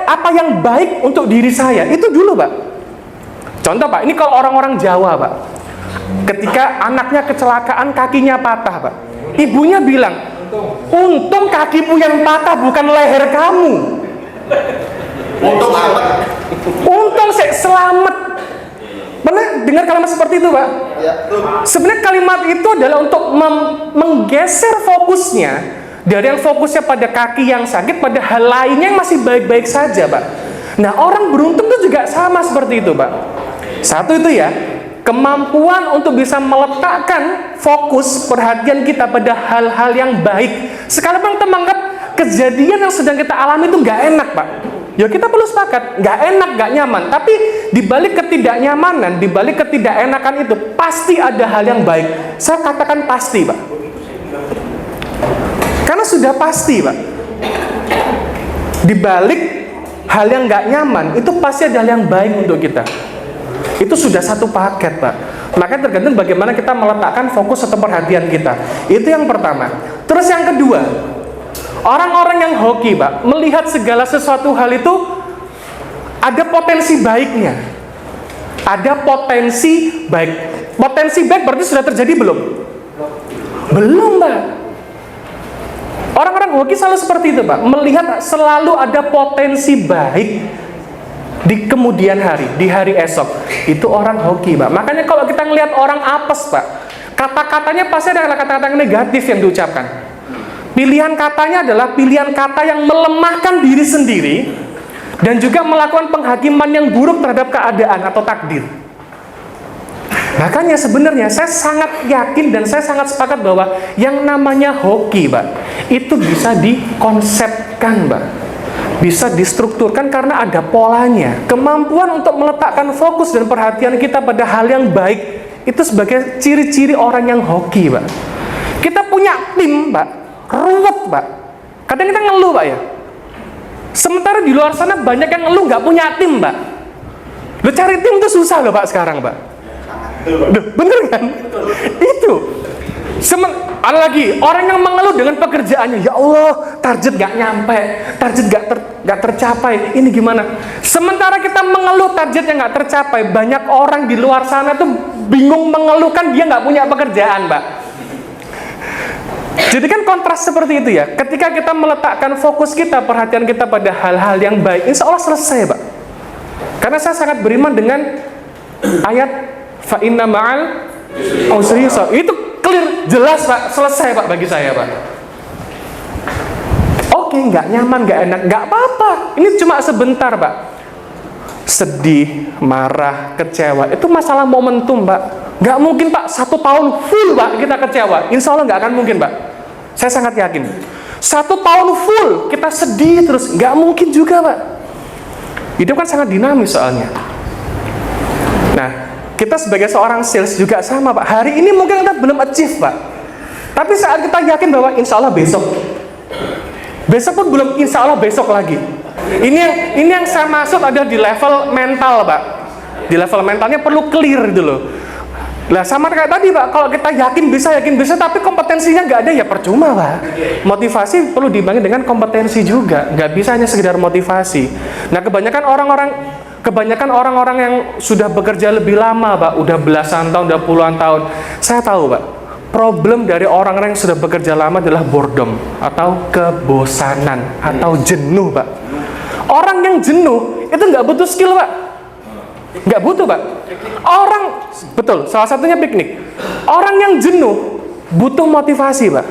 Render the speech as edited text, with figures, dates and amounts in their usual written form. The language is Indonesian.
apa yang baik untuk diri saya, itu dulu Pak. Contoh Pak, ini kalau orang-orang Jawa Pak, ketika anaknya kecelakaan kakinya patah Pak, ibunya bilang, untung kakimu yang patah bukan leher kamu. Untung amat. Untung selamat. Pernah dengar kalimat seperti itu Pak? Ya. Sebenarnya kalimat itu adalah untuk menggeser fokusnya dari yang fokusnya pada kaki yang sakit pada hal lainnya yang masih baik-baik saja Pak. Nah, orang beruntung itu juga sama seperti itu Pak. Satu itu ya, kemampuan untuk bisa meletakkan fokus perhatian kita pada hal-hal yang baik. Sekalipun kita menganggap kejadian yang sedang kita alami itu nggak enak Pak, ya kita perlu sepakat, nggak enak, nggak nyaman. Tapi dibalik ketidaknyamanan, dibalik ketidakenakan itu pasti ada hal yang baik. Saya katakan pasti Pak, karena sudah pasti Pak. Dibalik hal yang nggak nyaman itu pasti ada hal yang baik untuk kita. Itu sudah satu paket Pak. Makanya tergantung bagaimana kita meletakkan fokus atau perhatian kita. Itu yang pertama. Terus yang kedua, orang-orang yang hoki Pak, melihat segala sesuatu hal itu ada potensi baiknya. Ada potensi baik. Potensi baik berarti sudah terjadi belum? Belum Pak. Orang-orang hoki selalu seperti itu Pak, melihat selalu ada potensi baik di kemudian hari, di hari esok. Itu orang hoki Pak. Makanya kalau kita ngelihat orang apes Pak, kata-katanya pasti adalah kata-kata yang negatif yang diucapkan. Pilihan katanya adalah pilihan kata yang melemahkan diri sendiri dan juga melakukan penghakiman yang buruk terhadap keadaan atau takdir. Makanya sebenarnya saya sangat yakin dan saya sangat sepakat bahwa yang namanya hoki Pak, itu bisa dikonsepkan Pak, bisa distrukturkan karena ada polanya. Kemampuan untuk meletakkan fokus dan perhatian kita pada hal yang baik itu sebagai ciri-ciri orang yang hoki Pak. Kita punya tim Pak, ruwet Pak. Kadang kita ngeluh Pak ya. Sementara di luar sana banyak yang ngeluh nggak punya tim Pak. Lo cari tim itu susah loh Pak sekarang Pak. Duh, bener kan? Itu. Ada lagi orang yang mengeluh dengan pekerjaannya, ya Allah, target nggak nyampe, target nggak tercapai. Ini gimana? Sementara kita mengeluh targetnya nggak tercapai, banyak orang di luar sana tuh bingung mengeluhkan dia nggak punya pekerjaan Pak. Jadi kan kontras seperti itu ya. Ketika kita meletakkan fokus kita, perhatian kita pada hal-hal yang baik, insya Allah selesai Pak. Karena saya sangat beriman dengan ayat fa inna ma'al usri yusra. Itu clear, jelas Pak, selesai Pak bagi saya Pak. Oke, nggak nyaman, nggak enak, nggak apa-apa. Ini cuma sebentar Pak. Sedih, marah, kecewa, itu masalah momentum Pak. Nggak mungkin Pak 1 tahun full Pak kita kecewa. Insya Allah nggak akan mungkin Pak. Saya sangat yakin. 1 tahun full kita sedih terus, nggak mungkin juga Pak. Hidup kan sangat dinamis soalnya. Nah, kita sebagai seorang sales juga sama Pak. Hari ini mungkin kita belum achieve Pak, tapi saat kita yakin bahwa insya Allah besok pun belum, insya Allah besok lagi. Ini yang saya maksud ada di level mental Pak. Di level mentalnya perlu clear dulu. Lah sama kayak tadi Pak, kalau kita yakin bisa, tapi kompetensinya nggak ada ya percuma Pak. Motivasi perlu diimbangi dengan kompetensi juga. Nggak bisa hanya sekedar motivasi. Nah kebanyakan orang-orang yang sudah bekerja lebih lama Pak, udah belasan tahun, udah puluhan tahun, saya tahu Pak, problem dari orang-orang yang sudah bekerja lama adalah boredom atau kebosanan atau jenuh Pak. Orang yang jenuh itu nggak butuh skill Pak, nggak butuh Pak. Betul, salah satunya piknik. Orang yang jenuh butuh motivasi Pak.